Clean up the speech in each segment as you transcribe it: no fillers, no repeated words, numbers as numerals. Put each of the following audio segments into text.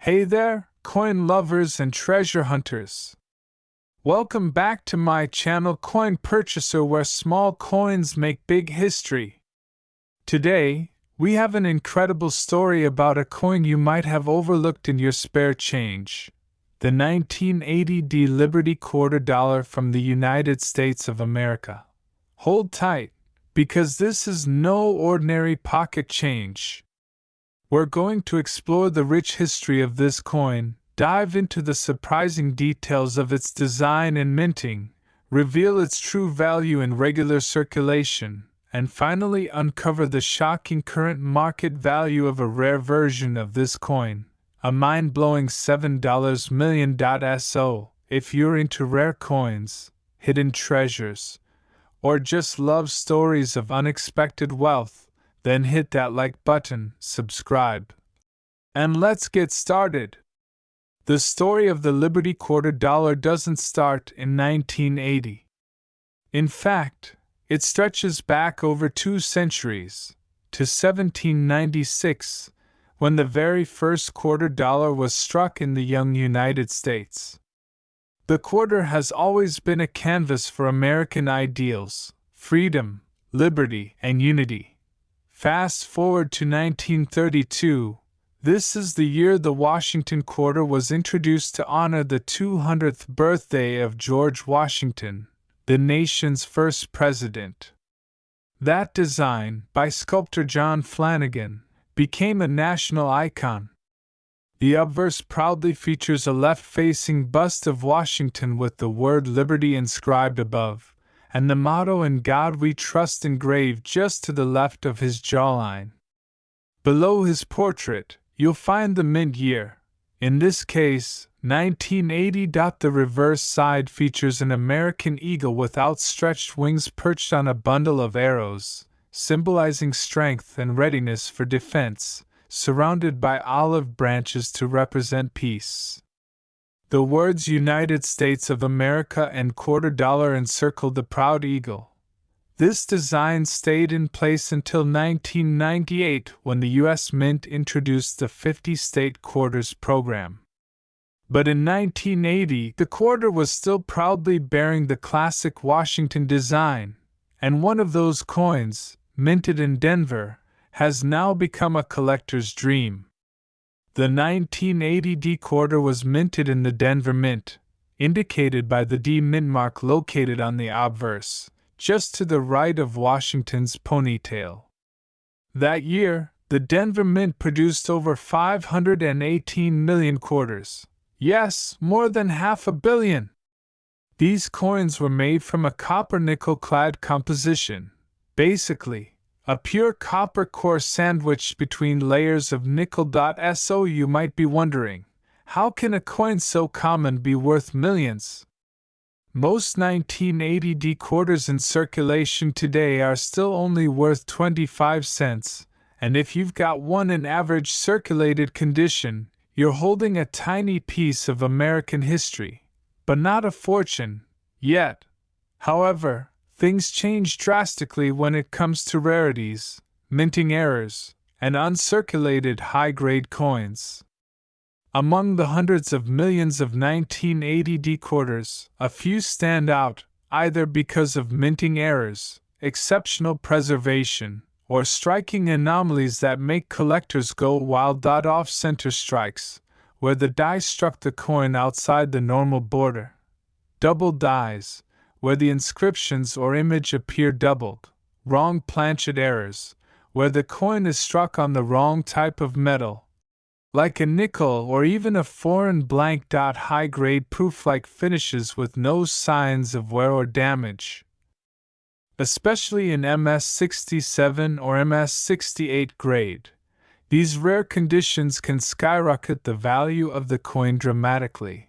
Hey there, coin lovers and treasure hunters. Welcome back to my channel Coin Purchaser, where small coins make big history. Today, we have an incredible story about a coin you might have overlooked in your spare change. The 1980 D Liberty $quarter from the United States of America. Hold tight, because this is no ordinary pocket change. We're going to explore the rich history of this coin, dive into the surprising details of its design and minting, reveal its true value in regular circulation, and finally uncover the shocking current market value of a rare version of this coin, a mind-blowing $7 million. So, if you're into rare coins, hidden treasures, or just love stories of unexpected wealth, then hit that like button, subscribe, and let's get started. The story of the Liberty $quarter doesn't start in 1980. In fact, it stretches back over 2 centuries, to 1796, when the very first $quarter was struck in the young United States. The quarter has always been a canvas for American ideals, freedom, liberty, and unity. Fast forward to 1932, this is the year the Washington quarter was introduced to honor the 200th birthday of George Washington, the nation's first president. That design, by sculptor John Flanagan, became a national icon. The obverse proudly features a left-facing bust of Washington with the word Liberty inscribed above, and the motto "In God We Trust" engraved just to the left of his jawline. Below his portrait, you'll find the mint year, in this case, 1980. The reverse side features an American eagle with outstretched wings perched on a bundle of arrows, symbolizing strength and readiness for defense, surrounded by olive branches to represent peace. The words United States of America and $quarter encircled the proud eagle. This design stayed in place until 1998, when the U.S. Mint introduced the 50-state quarters program. But in 1980, the quarter was still proudly bearing the classic Washington design, and one of those coins, minted in Denver, has now become a collector's dream. The 1980 D quarter was minted in the Denver Mint, indicated by the D mint mark located on the obverse, just to the right of Washington's ponytail. That year, the Denver Mint produced over 518 million quarters. Yes, more than $500 million. These coins were made from a copper-nickel-clad composition, basically a pure copper core sandwiched between layers of nickel. So you might be wondering, how can a coin so common be worth millions? Most 1980 D quarters in circulation today are still only worth 25 cents, and if you've got one in average circulated condition, you're holding a tiny piece of American history, but not a fortune, yet. However, things change drastically when it comes to rarities, minting errors, and uncirculated high-grade coins. Among the hundreds of millions of 1980 D quarters, a few stand out, either because of minting errors, exceptional preservation, or striking anomalies that make collectors go wild. Off-center strikes, where the die struck the coin outside the normal border. Double dies, where the inscriptions or image appear doubled. Wrong planchet errors, where the coin is struck on the wrong type of metal, like a nickel or even a foreign blank. High-grade proof-like finishes with no signs of wear or damage. Especially in MS-67 or MS-68 grade, these rare conditions can skyrocket the value of the coin dramatically.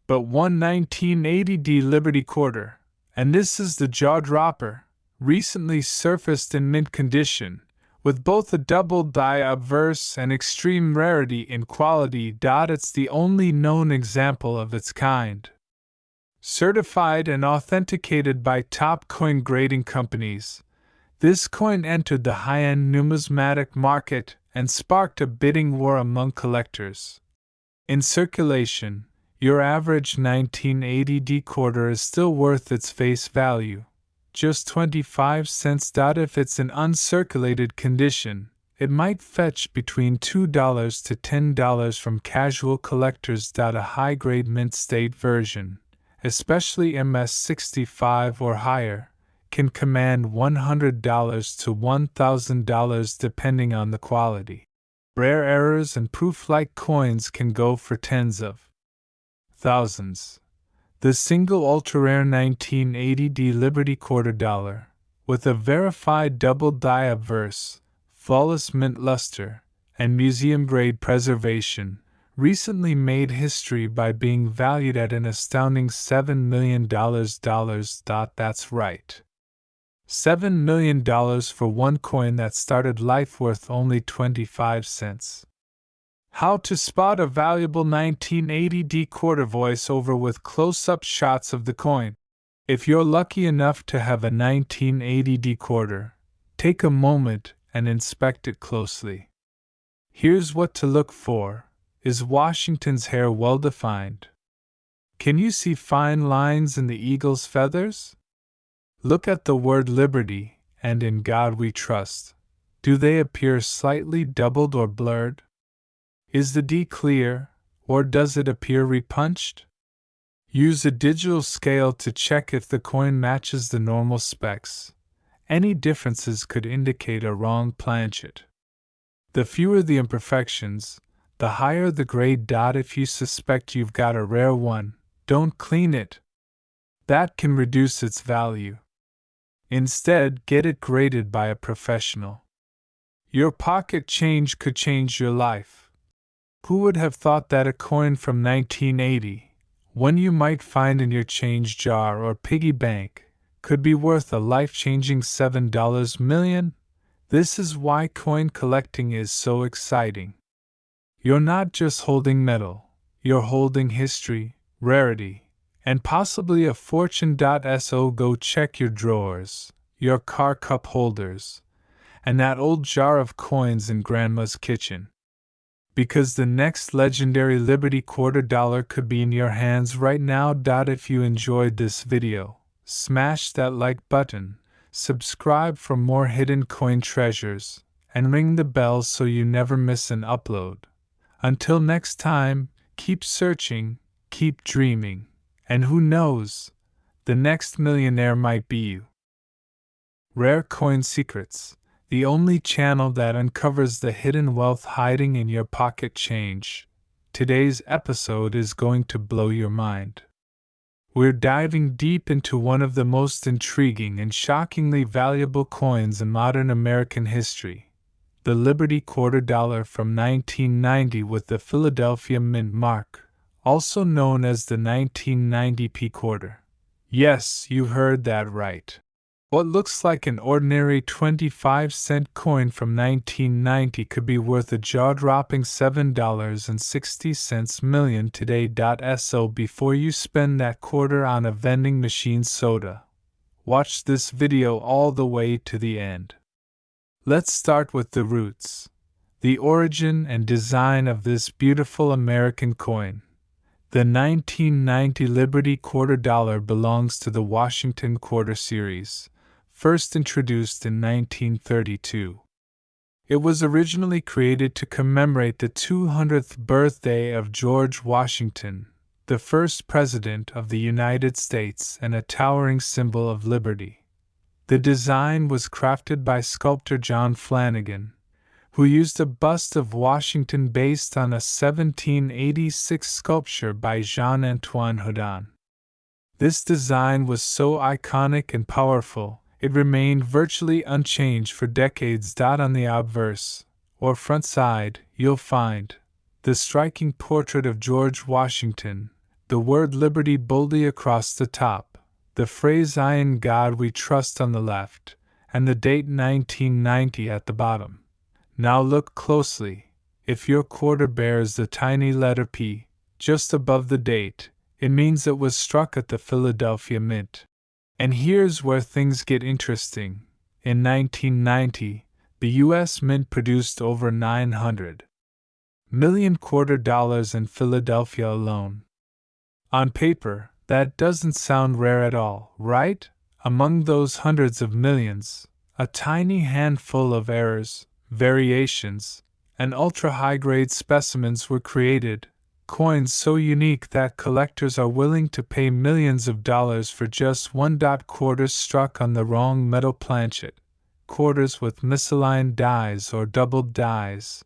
But one 1980 D Liberty quarter, and this is the jaw-dropper, recently surfaced in mint condition, with both a double die obverse and extreme rarity in quality. It's the only known example of its kind. Certified and authenticated by top coin grading companies, this coin entered the high-end numismatic market and sparked a bidding war among collectors. In circulation, your average 1980 quarter is still worth its face value, just 25 cents. If it's in uncirculated condition, it might fetch between $2 to $10 from casual collectors. A high-grade mint state version, especially MS-65 or higher, can command $100 to $1,000 depending on the quality. Rare errors and proof-like coins can go for tens of thousands. The single ultra-rare 1980 Liberty quarter dollar, with a verified double die obverse, flawless mint luster, and museum-grade preservation, recently made history by being valued at an astounding $7 million. That's right. $7 million for one coin that started life worth only 25 cents. How to spot a valuable 1980 quarter. Voiceover with close-up shots of the coin. If you're lucky enough to have a 1980 quarter, take a moment and inspect it closely. Here's what to look for. Is Washington's hair well defined? Can you see fine lines in the eagle's feathers? Look at the word Liberty and In God We Trust. Do they appear slightly doubled or blurred? Is the D clear, or does it appear repunched? Use a digital scale to check if the coin matches the normal specs. Any differences could indicate a wrong planchet. The fewer the imperfections, the higher the grade. If you suspect you've got a rare one, don't clean it. That can reduce its value. Instead, get it graded by a professional. Your pocket change could change your life. Who would have thought that a coin from 1980, one you might find in your change jar or piggy bank, could be worth a life-changing $7 million? This is why coin collecting is so exciting. You're not just holding metal, you're holding history, rarity, and possibly a fortune. So go check your drawers, your car cup holders, and that old jar of coins in Grandma's kitchen. Because the next legendary Liberty quarter dollar could be in your hands right now. If you enjoyed this video, smash that like button, subscribe for more hidden coin treasures, and ring the bell so you never miss an upload. Until next time, keep searching, keep dreaming. And who knows, the next millionaire might be you. Rare Coin Secrets, the only channel that uncovers the hidden wealth hiding in your pocket change. Today's episode is going to blow your mind. We're diving deep into one of the most intriguing and shockingly valuable coins in modern American history, the Liberty quarter dollar from 1990 with the Philadelphia Mint mark, also known as the 1990p quarter. Yes, you heard that right. What looks like an ordinary 25-cent coin from 1990 could be worth a jaw-dropping $7.60 million today. So before you spend that quarter on a vending machine soda, watch this video all the way to the end. Let's start with the roots, the origin and design of this beautiful American coin. The 1990 Liberty quarter dollar belongs to the Washington Quarter Series, first introduced in 1932. It was originally created to commemorate the 200th birthday of George Washington, the first President of the United States and a towering symbol of liberty. The design was crafted by sculptor John Flanagan, who used a bust of Washington based on a 1786 sculpture by Jean-Antoine Houdin. This design was so iconic and powerful, it remained virtually unchanged for decades. On the obverse, or front side, you'll find the striking portrait of George Washington, the word Liberty boldly across the top, the phrase "I in God We Trust" on the left, and the date 1990 at the bottom. Now look closely. If your quarter bears the tiny letter P just above the date, it means it was struck at the Philadelphia Mint. And here's where things get interesting. In 1990, the U.S. Mint produced over 900 million quarter dollars in Philadelphia alone. On paper, that doesn't sound rare at all, right? Among those hundreds of millions, a tiny handful of errors, variations, and ultra-high-grade specimens were created, coins so unique that collectors are willing to pay millions of dollars for just quarters struck on the wrong metal planchet, quarters with misaligned dies or doubled dies,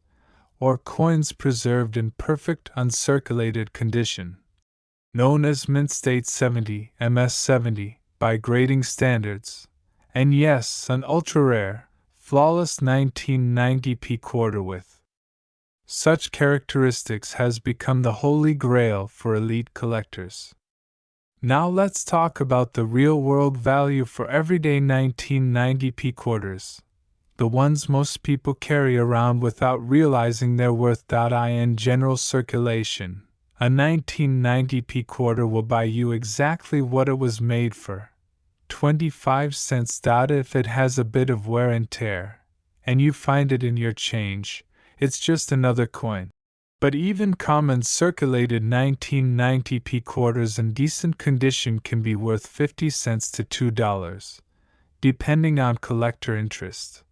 or coins preserved in perfect uncirculated condition. Known as Mint State 70, MS-70, by grading standards, and yes, an ultra-rare, flawless 1990p quarter with such characteristics has become the holy grail for elite collectors. Now let's talk about the real-world value for everyday 1990p quarters, the ones most people carry around without realizing their worth. In general circulation, a 1990p quarter will buy you exactly what it was made for, 25 cents. If it has a bit of wear and tear, and you find it in your change, it's just another coin. But even common circulated 1990p quarters in decent condition can be worth 50 cents to $2, depending on collector interest,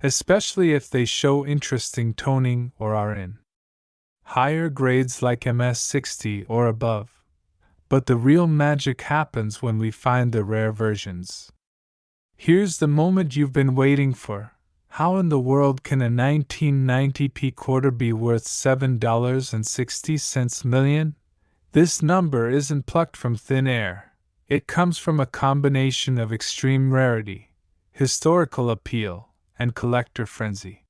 especially if they show interesting toning or are in higher grades like MS-60 or above. But the real magic happens when we find the rare versions. Here's the moment you've been waiting for. How in the world can a 1990p quarter be worth $7.60 million? This number isn't plucked from thin air. It comes from a combination of extreme rarity, historical appeal, and collector frenzy.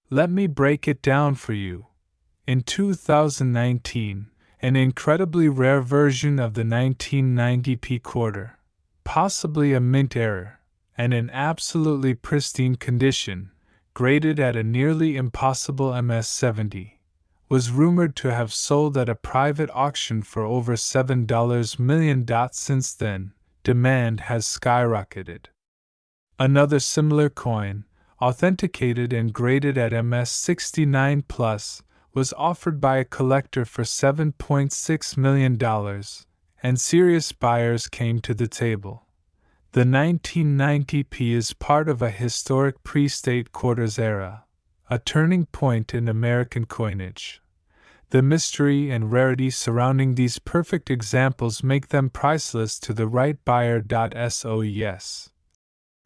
Let me break it down for you. In 2019, an incredibly rare version of the 1990p quarter, possibly a mint error, and in absolutely pristine condition, graded at a nearly impossible MS-70, was rumored to have sold at a private auction for over $7 million. Since then, demand has skyrocketed. Another similar coin, authenticated and graded at MS-69+, was offered by a collector for $7.6 million, and serious buyers came to the table. The 1990p is part of a historic pre-state quarters era, a turning point in American coinage. The mystery and rarity surrounding these perfect examples make them priceless to the right buyer. So yes,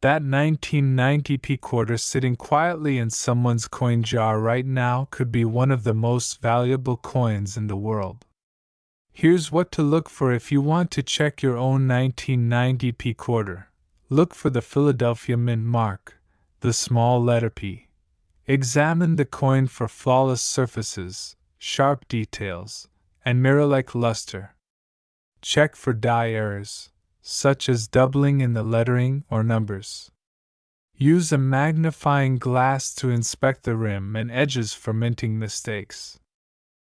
that 1990p quarter sitting quietly in someone's coin jar right now could be one of the most valuable coins in the world. Here's what to look for if you want to check your own 1990p quarter. Look for the Philadelphia Mint mark, the small letter P. Examine the coin for flawless surfaces, sharp details, and mirror-like luster. Check for die errors, such as doubling in the lettering or numbers. Use a magnifying glass to inspect the rim and edges for minting mistakes.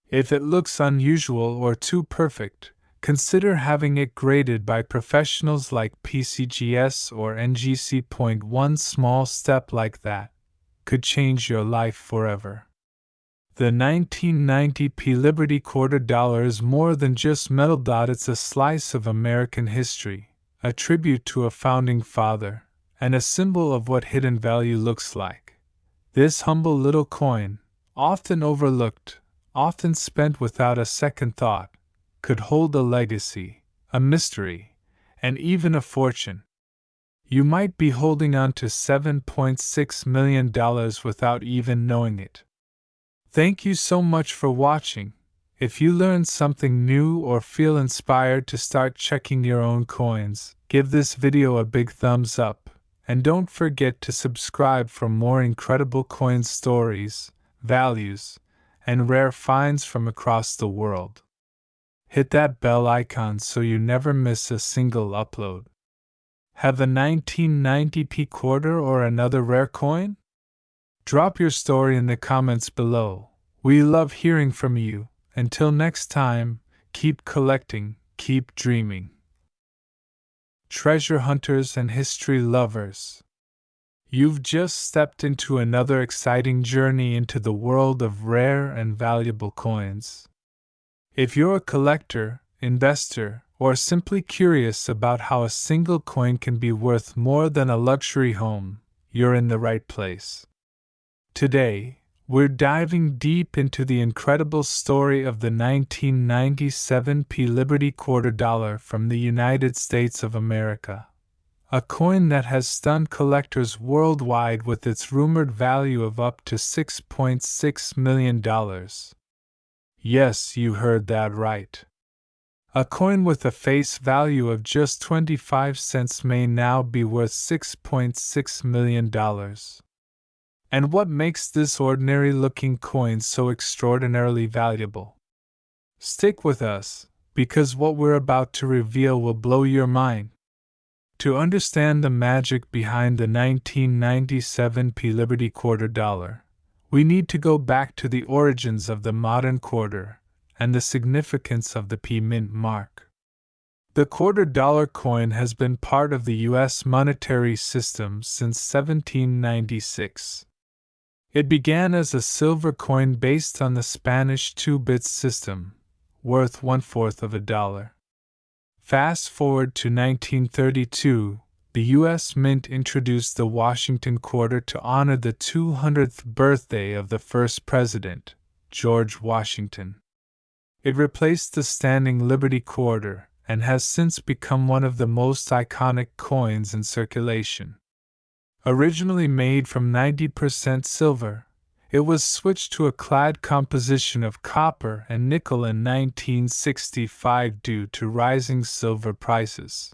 If it looks unusual or too perfect, consider having it graded by professionals like PCGS or NGC. One small step like that could change your life forever. The 1990p Liberty quarter dollar is more than just metal. It's a slice of American history, a tribute to a founding father, and a symbol of what hidden value looks like. This humble little coin, often overlooked, often spent without a second thought, could hold a legacy, a mystery, and even a fortune. You might be holding on to $7.6 million without even knowing it. Thank you so much for watching. If you learned something new or feel inspired to start checking your own coins, give this video a big thumbs up, and don't forget to subscribe for more incredible coin stories, values, and rare finds from across the world. Hit that bell icon so you never miss a single upload. Have a 1990p quarter or another rare coin? Drop your story in the comments below. We love hearing from you. Until next time, keep collecting, keep dreaming. Treasure hunters and history lovers, You've just stepped into another exciting journey into the world of rare and valuable coins. If you're a collector, investor, or simply curious about how a single coin can be worth more than a luxury home, you're in the right place. Today, we're diving deep into the incredible story of the 1997 P Liberty Quarter Dollar from the United States of America. A coin that has stunned collectors worldwide with its rumored value of up to $6.6 million. Yes, you heard that right. A coin with a face value of just 25 cents may now be worth $6.6 million. And what makes this ordinary-looking coin so extraordinarily valuable? Stick with us, because what we're about to reveal will blow your mind. To understand the magic behind the 1997 P Liberty Quarter Dollar, we need to go back to the origins of the modern quarter and the significance of the P Mint mark. The quarter dollar coin has been part of the U.S. monetary system since 1796. It began as a silver coin based on the Spanish 2-bit system, worth 1/4 of a dollar. Fast forward to 1932, the U.S. Mint introduced the Washington quarter to honor the 200th birthday of the first president, George Washington. It replaced the standing Liberty quarter and has since become one of the most iconic coins in circulation. Originally made from 90% silver, it was switched to a clad composition of copper and nickel in 1965 due to rising silver prices.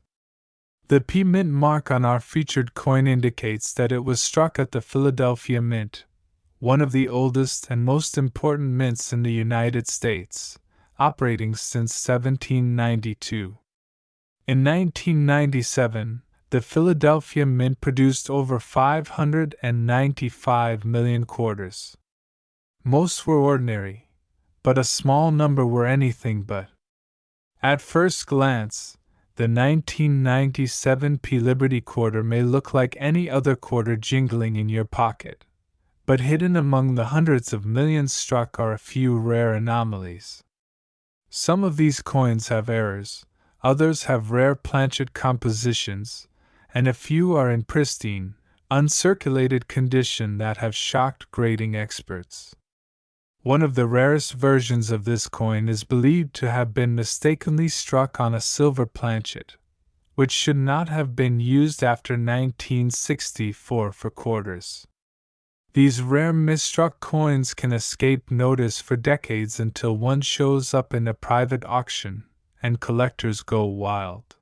The P Mint mark on our featured coin indicates that it was struck at the Philadelphia Mint, one of the oldest and most important mints in the United States, operating since 1792. In 1997, the Philadelphia Mint produced over 595 million quarters. Most were ordinary, but a small number were anything but. At first glance, the 1997 P Liberty Quarter may look like any other quarter jingling in your pocket, but hidden among the hundreds of millions struck are a few rare anomalies. Some of these coins have errors, others have rare planchet compositions, and a few are in pristine, uncirculated condition that have shocked grading experts. One of the rarest versions of this coin is believed to have been mistakenly struck on a silver planchet, which should not have been used after 1964 for quarters. These rare misstruck coins can escape notice for decades until one shows up in a private auction, and collectors go wild.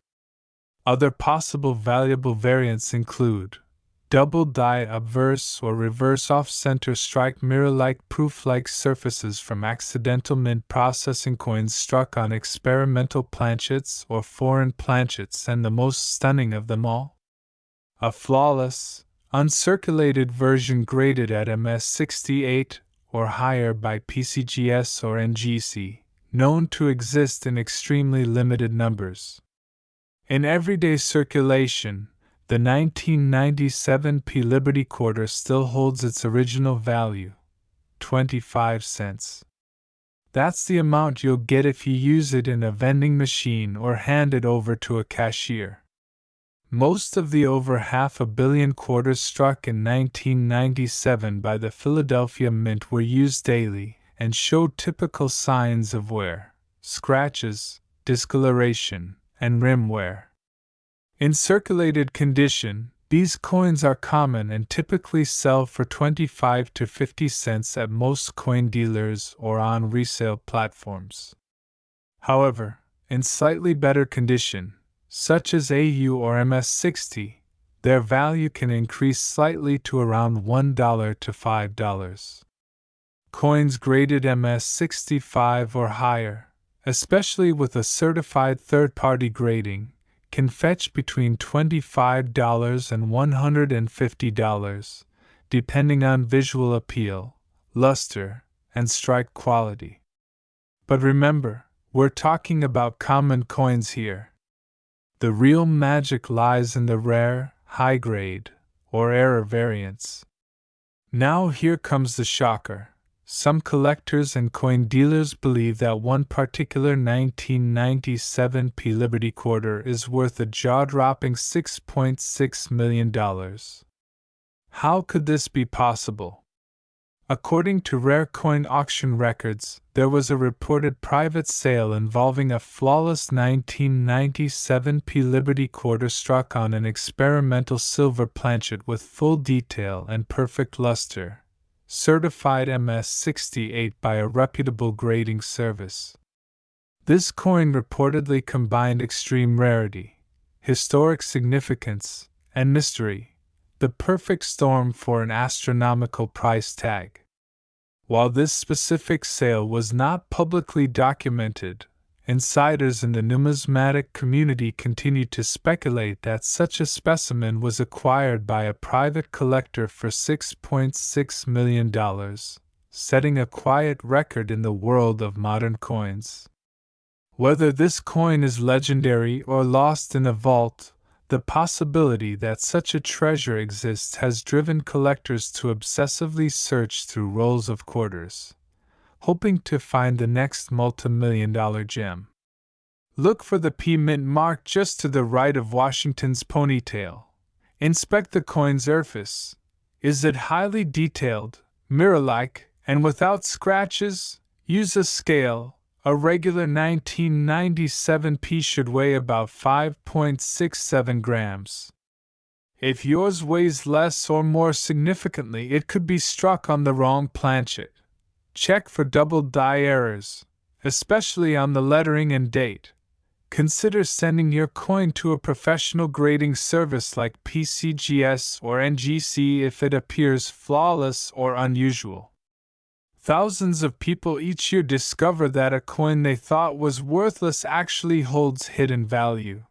Other possible valuable variants include double die obverse or reverse off-center strike mirror-like proof-like surfaces from accidental mint processing coins struck on experimental planchets or foreign planchets, and the most stunning of them all, a flawless, uncirculated version graded at MS68 or higher by PCGS or NGC, known to exist in extremely limited numbers. In everyday circulation, the 1997 P Liberty Quarter still holds its original value, 25 cents. That's the amount you'll get if you use it in a vending machine or hand it over to a cashier. Most of the over 500 million quarters struck in 1997 by the Philadelphia Mint were used daily and showed typical signs of wear, scratches, discoloration, and rim wear. In circulated condition, these coins are common and typically sell for 25 to 50 cents at most coin dealers or on resale platforms. However, in slightly better condition, such as AU or MS60, their value can increase slightly to around $1 to $5. Coins graded MS65 or higher, especially with a certified third-party grading, can fetch between $25 and $150, depending on visual appeal, luster, and strike quality. But remember, we're talking about common coins here. The real magic lies in the rare, high-grade, or error variance. Now here comes the shocker. Some collectors and coin dealers believe that one particular 1997 P Liberty quarter is worth a jaw-dropping $6.6 million. How could this be possible? According to Rare Coin auction records, there was a reported private sale involving a flawless 1997 P Liberty quarter struck on an experimental silver planchet with full detail and perfect luster, certified MS-68 by a reputable grading service. This coin reportedly combined extreme rarity, historic significance, and mystery, the perfect storm for an astronomical price tag. While this specific sale was not publicly documented, insiders in the numismatic community continued to speculate that such a specimen was acquired by a private collector for $6.6 million, setting a quiet record in the world of modern coins. Whether this coin is legendary or lost in a vault, the possibility that such a treasure exists has driven collectors to obsessively search through rolls of quarters, hoping to find the next multi-million-dollar gem. Look for the P Mint mark just to the right of Washington's ponytail. Inspect the coin's surface. Is it highly detailed, mirror-like, and without scratches? Use a scale. A regular 1997 P should weigh about 5.67 grams. If yours weighs less or more significantly, it could be struck on the wrong planchet. Check for double die errors, especially on the lettering and date. Consider sending your coin to a professional grading service like PCGS or NGC if it appears flawless or unusual. Thousands of people each year discover that a coin they thought was worthless actually holds hidden value.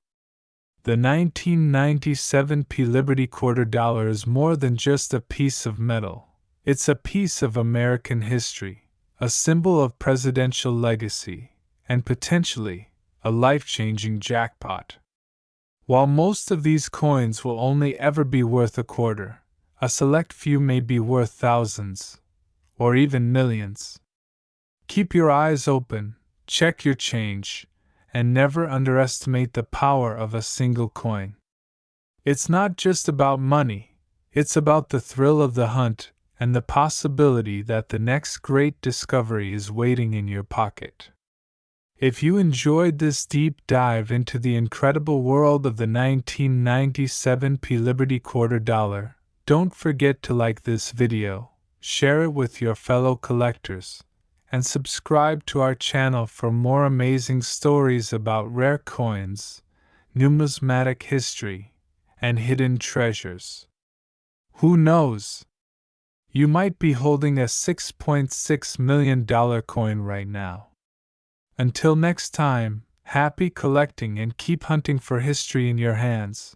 The 1997 P Liberty quarter dollar is more than just a piece of metal. It's a piece of American history, a symbol of presidential legacy, and potentially a life-changing jackpot. While most of these coins will only ever be worth a quarter, a select few may be worth thousands, or even millions. Keep your eyes open, check your change, and never underestimate the power of a single coin. It's not just about money, it's about the thrill of the hunt and the possibility that the next great discovery is waiting in your pocket. If you enjoyed this deep dive into the incredible world of the 1997 P Liberty quarter dollar, don't forget to like this video, share it with your fellow collectors, and subscribe to our channel for more amazing stories about rare coins, numismatic history, and hidden treasures. Who knows? You might be holding a $6.6 million coin right now. Until next time, happy collecting and keep hunting for history in your hands.